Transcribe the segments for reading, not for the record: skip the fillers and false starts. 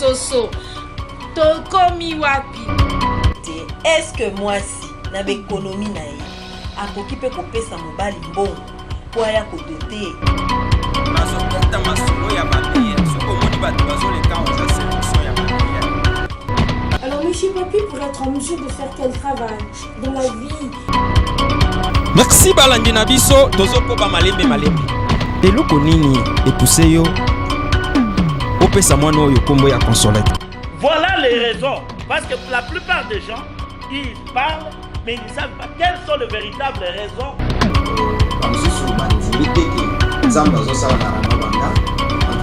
soso. Tokomi wapi. Est-ce que moi si na économie na ye akoki pe kopesa mobali mbongo po aya kodote bazokota masolo ya babiye soko moni bato bazoleka oza sélection ya babiye. Alors monsieur Papi, pour être en mesure de faire quel travail dans la vie? Merci balandi na biso tozoko ba malembe malembe eloko nini epousse yo opesa mwana oyo kombo ya Consolette. Voilà les raisons. Parce que la plupart des gens, ils parlent, mais ils ne savent pas quelles sont les véritables raisons. En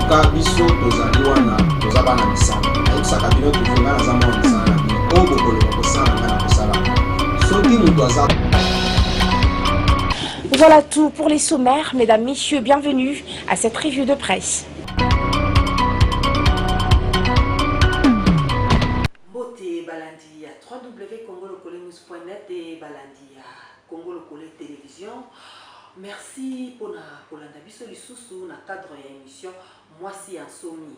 tout cas, biso tozali wana tozaba na misala. Ayebisaka bino tufunga na zamba misala na bino. O bokoloba kosala nga na kosala. Soki mutu aza. Voilà tout pour les sommaires. Mesdames, messieurs, bienvenue à cette revue de presse. www.congolocole.net et balandi ya Congo Lokole Télévision. Merci pour la biso lisusu na cadre ya émission Mwasi Ansomi.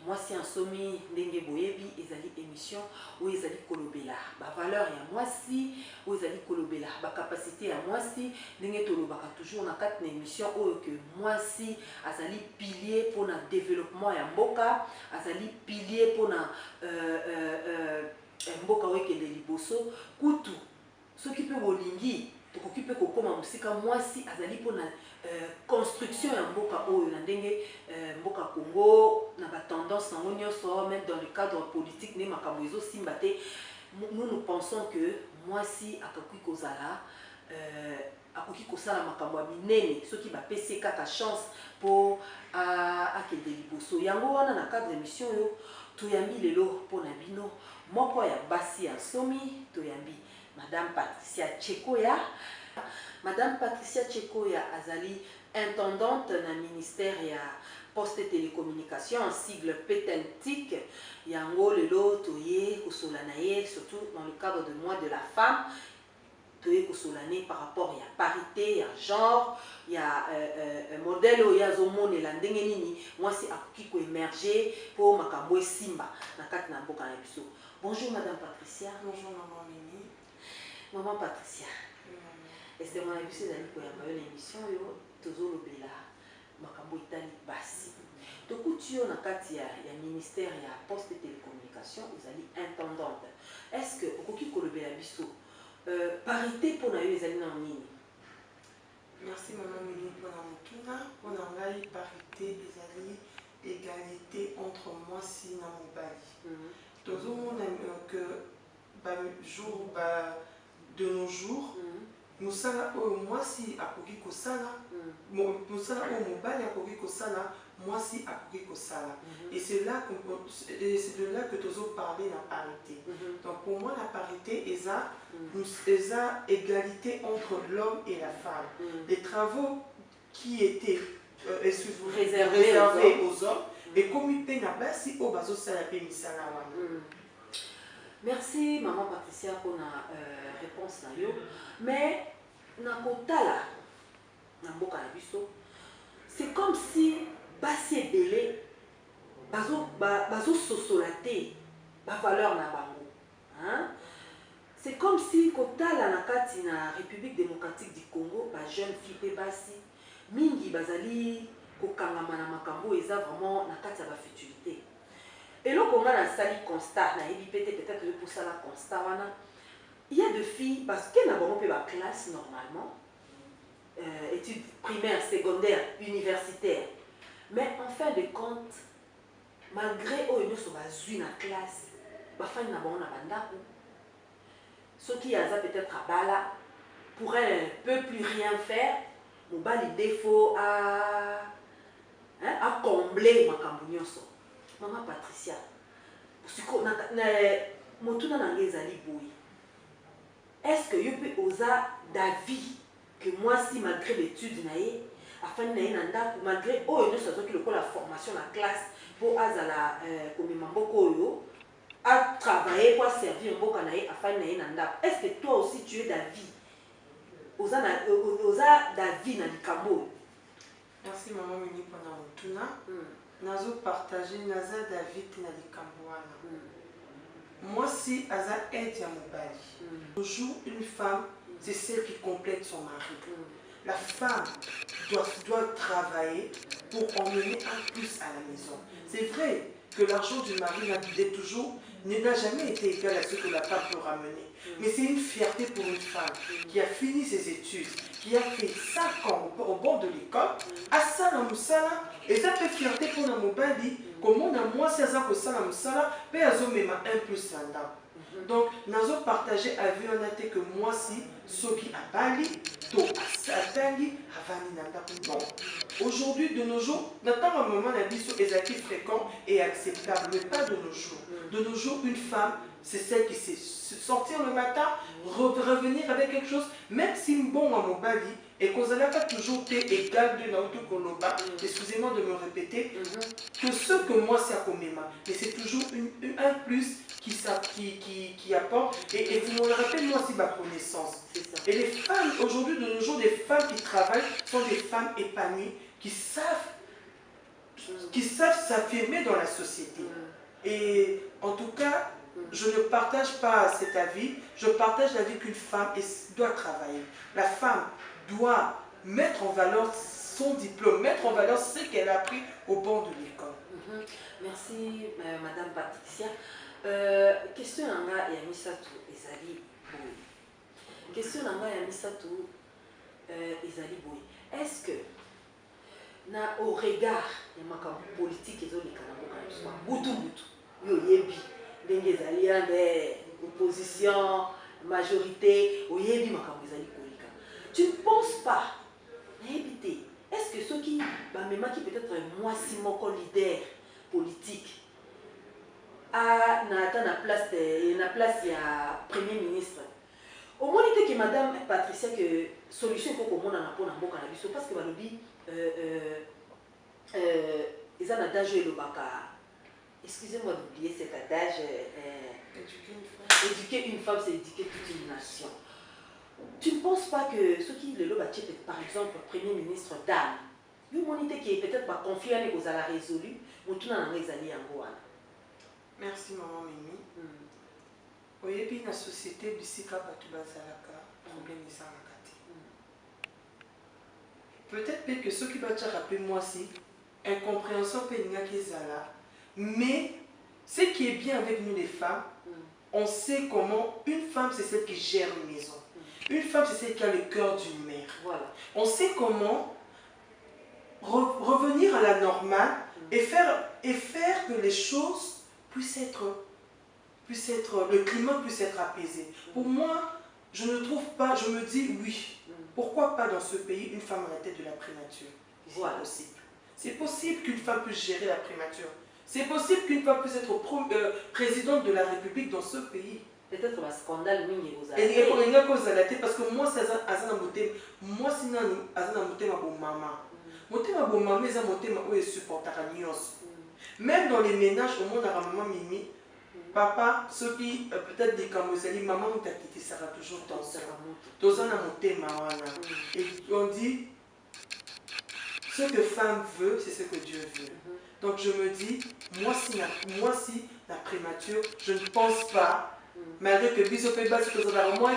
Mwasi Ansomi ndenge boyebi ezali émission où ezali kolobela ba valeur ya mwasi, où ezali kolobela ba capacité ya mwasi ndenge tolobaka toujours na kati na émission oyo que mwasi azali pilier pour na développement ya mboka, azali pilier pour na mboka wekende liboso kutu soki pe bolingi tokoki pe kokoma musika mwasi azali pona construction ya mboka oyo na ndenge mboka Congo na ba tendance nango nyonso même dans le cadre politique ne makambo ezo simba te. Nous pensons que mwasi akoki kozala akoki kosala makambo ya minene soki bapesi kaka chance po akende liboso yango wana na cadre émission oyo toyambi lelo pona bino moko ya basi ya Ansomi toyambi Madame Patricia Tchekoya. Madame Patricia Tchekoya azali intendante na ministère ya Poste et Télécommunications en sigle PETENTIC. Yango lelo toye kosolanaye surtout dans le cadre de mois de la femme. Toye kosolane par rapport ya parité, ya genre, ya modèle ya zomone la ndenge nini mwasi akoki ko émerger pour makambo simba na kati na mboka na biso. Bonjour Madame Patricia. Bonjour Maman Mimi. Maman Patricia. Est-ce que vous avez vu ces amis pour une émission yo tozolobela makambo itali basi. Tokutio na kati ya ministère ya Poste et Télécommunications, vous allez intendante. Est-ce que okoki kolobela biso parité pour na yo ezali na nini? Merci Maman Mimi pour la motuna. Pour la parité ezali égalité entre moi si na mobali. Toujours on aime que jour de nos jours nous sala moi si akoki ko sala nous sala mobali akoki ko sala moi si akoki ko sala et c'est là de là que toujours parler la parité. Donc pour moi la parité est ça égalité entre l'homme et la femme. Les travaux qui étaient réservés aux hommes et comme il peine à basi au bazo sala pe misala wana. Merci Maman Patricia pour la réponse na yo. Mais na kotala na mboka na biso c'est comme si basi ebele bazo sosolate ba valeur na bango. Hein? C'est comme si kotala na kati na République démocratique du Congo ba jeune fille pe basi mingi bazali kokangama na makambo eza vraiment na kati ya ba futilité. Et là, on a un sali constat, peut-être pour ça la constat, il y a des filles, parce qu'elles n'ont pas la classe normalement, études primaires, secondaires, universitaires, mais en fin de compte, malgré eux, ils sont dans la classe, ils n'ont pas ceux qui ont peut-être à bala, pourraient ne peut plus rien faire, ils ont des défauts à combler ma cambougnonso. Maman Patricia, est-ce que vous pouvez oser d'avis que moi si malgré l'étude malgré la formation la classe pour azala à travailler pour servir est-ce que toi aussi tu es d'avis osa d'avis na likambo? Merci Maman Mimi pour la motuna. nazo partager naza David na likambo wana. Moi si aza aide ya mobali. Toujours une femme, c'est celle qui complète son mari. La femme doit travailler pour emmener un plus à la maison. C'est vrai que l'argent du mari n'a jamais été égal à ce que la femme peut ramener. Mais c'est une fierté pour une femme qui a fini ses études, qui a fait 5 ans au bord de l'école, à ça la musala, et ça fait fierté pour la mobali, comme on a moi, c'est ça que ça la musala, mais à zomema un plus là. Donc, nous avons partagé avec eux que moi si, ceux qui a Bali, to Satani, Havani Nanda. Aujourd'hui, de nos jours, dans un moment, la vie est acquis fréquent et acceptable, mais pas de nos jours. De nos jours, une femme, c'est celle qui sait sortir le matin, revenir avec quelque chose, même si bon à mon bali, et qu'on n'a pas toujours été égal de Naoto Koloba, excusez-moi de me répéter, que ce que moi c'est à Komema, mais c'est toujours un plus qui apporte, et vous me rappelez moi aussi ma connaissance. Et les femmes, aujourd'hui, de nos jours, des femmes qui travaillent sont des femmes épanouies, qui savent s'affirmer dans la société. Et en tout cas, je ne partage pas cet avis, je partage l'avis qu'une femme doit travailler. La femme doit mettre en valeur son diplôme, mettre en valeur ce qu'elle a appris au bord de l'école. Merci, Madame Patricia. Question nanga ya misato ezali boy. Question nanga ya misato ezali boy. Est-ce que na au regard ya makambo politique ezoleka na mboka butu yo yebi ndenge ezali ya opposition majorité oyebi makambo ezali koleka. Tu ne penses pas nayebi te est-ce que ceux qui bamemaki peut-être moi si moko leader politique à na place ya premier ministre au moins que madame Patricia que solution pour comment on a pour mboka na biso parce que balobi ils ont un adage le baka excusez-moi d'oublier cet adage éduquer une femme c'est éduquer toute une nation. Tu ne penses pas que ceux qui le lobaché par exemple premier ministre dame une monité qui est peut-être pas confiée à nous à résolu ou tout dans les alliés en Goana. Merci maman Mimi. Oyebi na société bisika batu bazalaka problème ezalaka te. Peut-être que ceux qui battent rappeler moi si incompréhension pe ngaki ezala mais ce qui est bien avec nous les femmes on sait comment une femme c'est celle qui gère une maison. Une femme c'est celle qui a le cœur d'une mère. Voilà. On sait comment revenir à la normale et faire que les choses puisse être, le climat puisse être apaisé. Pour moi, je ne trouve pas, je me dis oui, pourquoi pas dans ce pays une femme à la tête de la primature? C'est possible. C'est possible qu'une femme puisse gérer la primature. C'est possible qu'une femme puisse être présidente de la République dans ce pays. Peut-être un scandale, parce que moi, c'est moi, c'est même dans les ménages, au monde à maman Mimi, papa, ceux qui peut-être des camosali, maman ou t'a quitté, ça va toujours dans ça. Et on dit, ce que femme veut, c'est ce que Dieu veut. Donc je me dis, moi si la primature, je ne pense pas, malgré que Bisopéba se faisait dans moi,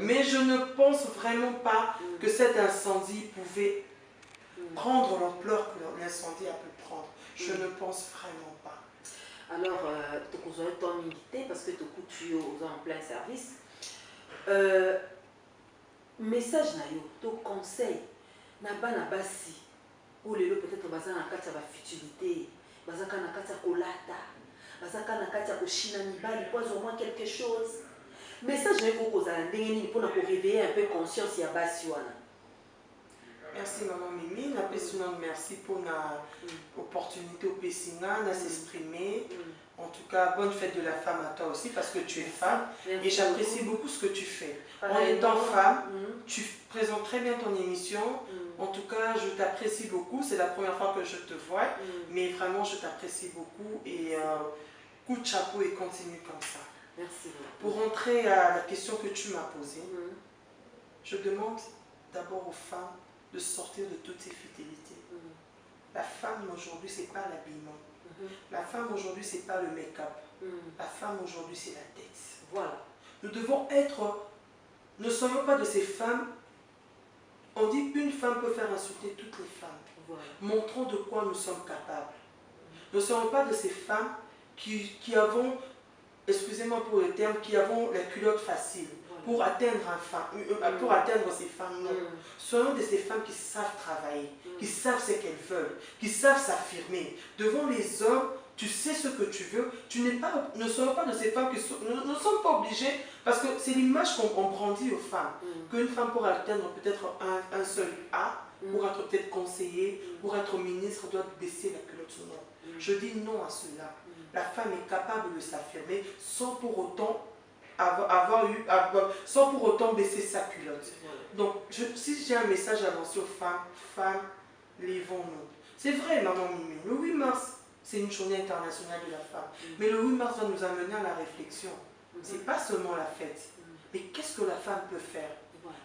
mais je ne pense vraiment pas que cet incendie pouvait prendre l'ampleur que l'incendie a pu prendre. Je ne pense vraiment pas. Alors, tu as ton milité parce que tu es en plein service. Message ton conseil, n'a basi ou les peut-être bazan na kati ya futilité, bazaka na kati ya kolata, bazaka na kati ya koshina mibali pour au moins quelque chose. Message pour réveiller un peu conscience ya basi wana. Merci maman Mimi, merci pour l'opportunité au Pessina de s'exprimer. En tout cas, bonne fête de la femme à toi aussi parce que tu es femme et j'apprécie beaucoup ce que tu fais. En étant femme, tu présentes très bien ton émission. En tout cas, je t'apprécie beaucoup. C'est la première fois que je te vois, mais vraiment, je t'apprécie beaucoup et coup de chapeau et continue comme ça. Merci. Pour rentrer à la question que tu m'as posée, je demande d'abord aux femmes de sortir de toutes ces futilités. La femme aujourd'hui, c'est pas l'habillement. La femme aujourd'hui, c'est pas le make-up. La femme aujourd'hui, c'est la tête. Voilà. Nous devons être... Ne soyons pas de ces femmes... On dit qu'une femme peut faire insulter toutes les femmes. Voilà. Montrons de quoi nous sommes capables. Ne soyons pas de ces femmes qui avons, excusez-moi pour le terme, qui avons la culotte facile pour atteindre pour atteindre ces femmes. Non. Soyons de ces femmes qui savent travailler, qui savent ce qu'elles veulent, qui savent s'affirmer. Devant les hommes, tu sais ce que tu veux. Ne soyons pas de ces femmes qui sont... Nous ne sommes pas obligés, parce que c'est l'image qu'on brandit aux femmes. Qu'une femme pour atteindre peut-être un seul A, pour être peut-être conseiller, pour être ministre, doit baisser la culotte. Non. Je dis non à cela. La femme est capable de s'affirmer sans pour autant sans pour autant baisser sa culotte. Donc, si j'ai un message à lancer aux femmes, lèvons-nous. C'est vrai, maman Mimi, le 8 mars, c'est une journée internationale de la femme. Mais le 8 mars va nous amener à la réflexion. C'est pas seulement la fête. Mais qu'est-ce que la femme peut faire?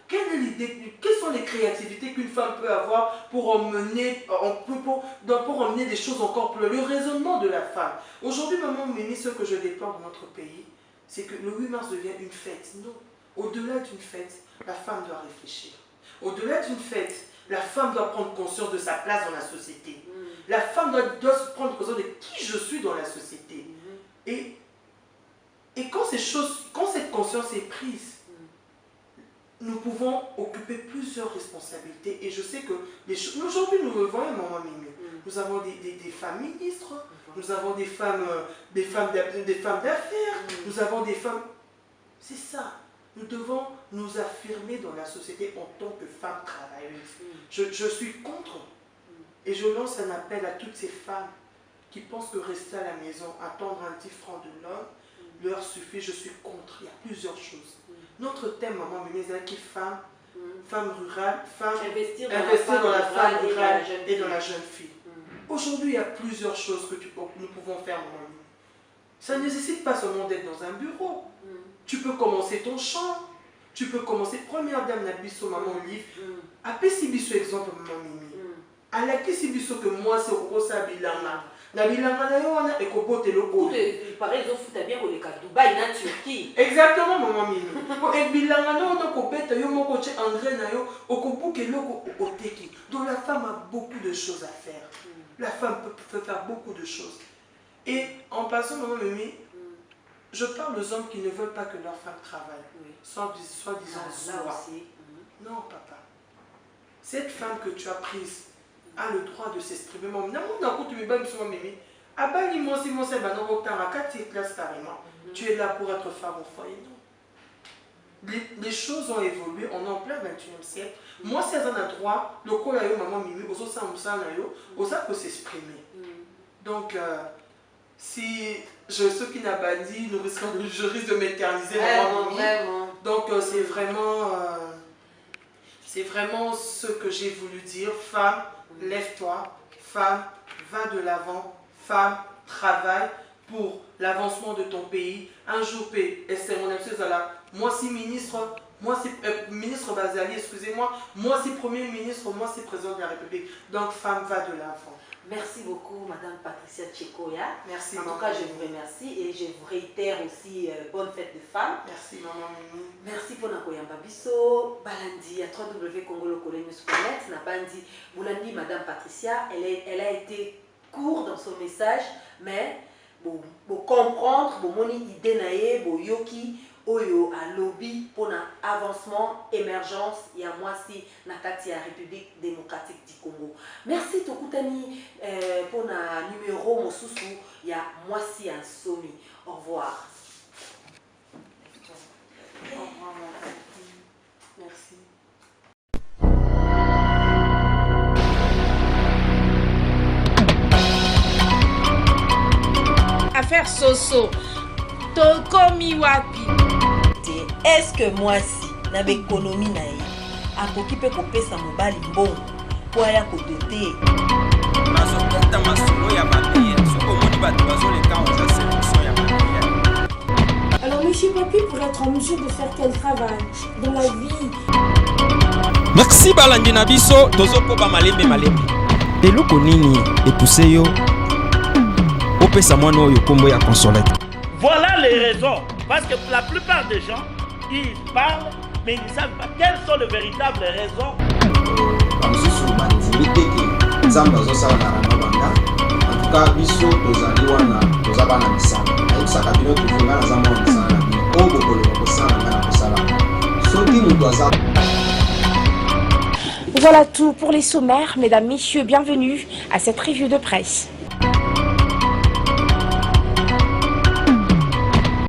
Quelle est l'idée, quelles sont les créativités qu'une femme peut avoir pour emmener des choses encore plus... Le raisonnement de la femme. Aujourd'hui, maman Mimi, ce que je déplore dans notre pays, c'est que le 8 mars devient une fête. Non. Au-delà d'une fête, la femme doit réfléchir. Au-delà d'une fête, la femme doit prendre conscience de sa place dans la société. La femme doit prendre conscience de qui je suis dans la société. Et quand cette conscience est prise, nous pouvons occuper plusieurs responsabilités. Et je sais que aujourd'hui, nous le voyons, maman Mimi. Nous avons des femmes ministres, nous avons des femmes d'affaires, nous avons des femmes... C'est ça. Nous devons nous affirmer dans la société en tant que femmes travailleuses. Je suis contre. Et je lance un appel à toutes ces femmes qui pensent que rester à la maison, attendre un petit franc de l'homme, leur suffit. Je suis contre. Il y a plusieurs choses. Notre thème, maman Mimi, c'est qui femme rurale, investir dans la femme rurale et dans la jeune fille. Aujourd'hui, il y a plusieurs choses que nous pouvons faire, maman Mimi. Ça ne nécessite pas seulement d'être dans un bureau. Tu peux commencer ton chant. Tu peux commencer première dame Nabiso, maman Olive. Appelle si biso exemple, maman Mimi. À la qui si biso que moi, c'est au Rosa Bilanga. La bilanga na yo wana ekobote loko. Pareil, ils ont foutu bien au Dubaï, na Turquie. Exactement, maman Mimi. Et bilanga na yo kopeta yo moko che André na yo okobuke loko oteki. Donc la femme a beaucoup de choses à faire. La femme peut faire beaucoup de choses. Et en passant, maman Mimi, je parle aux hommes qui ne veulent pas que leur femme travaille. Soit disant non, papa. Cette femme que tu as prise a le droit de s'exprimer. Tu es là pour être femme au foyer. Non. Les choses ont évolué, on est en plein 21e siècle. Moi, c'est un droit, le col ayo maman Mimi, osa peut s'exprimer. Donc, si ceux qui n'ont pas dit, je risque de m'éterniser. Donc, c'est vraiment ce que j'ai voulu dire. Femme, lève-toi. Femme, va de l'avant. Femme, travaille pour l'avancement de ton pays. Un jour, moi, si ministre, moi, c'est ministre Bazali, excusez-moi. Moi, c'est premier ministre, moi, c'est président de la République. Donc, femme, va de l'avant. Merci beaucoup, Madame Patricia Tchekoya. Merci. En tout cas, je vous remercie et je vous réitère aussi bonne fête de femmes. Merci, maman Mimi. Merci pour Nakoyamba Biso. Balandi à www.congolocole.net. Nabandi, Boulandi, Madame Patricia, elle a été courte dans son message, mais pour comprendre, pour mon idée naïe, pour yoki. Oyo a lobby pour l'avancement, émergence, il y a moi si nakati la République démocratique du Congo. Merci Tokutani pour le numéro Mosusu, il y a moi si un sommet. Au revoir. Au revoir, merci. Affaire Soso. Tokomi wapi. Est-ce que moi si na économie na ye akoki pe kopesa mobali mbongo po aya kodote nazokota masolo ya bato soko moni bato bazoleka oza sélection ya bato. Alors Monsieur Papi, pour être en mesure de faire quel travail dans la vie? Merci balandi na biso tozokoba malembe. eloko nini epuse yo opesa mwana oyo kombo ya Consolette? Voilà les raisons. Parce que la plupart des gens, ils parlent, mais ils ne savent pas quelles sont les véritables raisons. bamosusu bandimi teke nzambe azosala na ranga banda. En tout cas biso tozali wana toza bana misala ayebisaka bino tovenga na nzambe wa misala na bino oyo bokoloba kosala nga na kosala soki moto aza. Voilà tout pour les sommaires. Mesdames, Messieurs, bienvenue à cette revue de presse.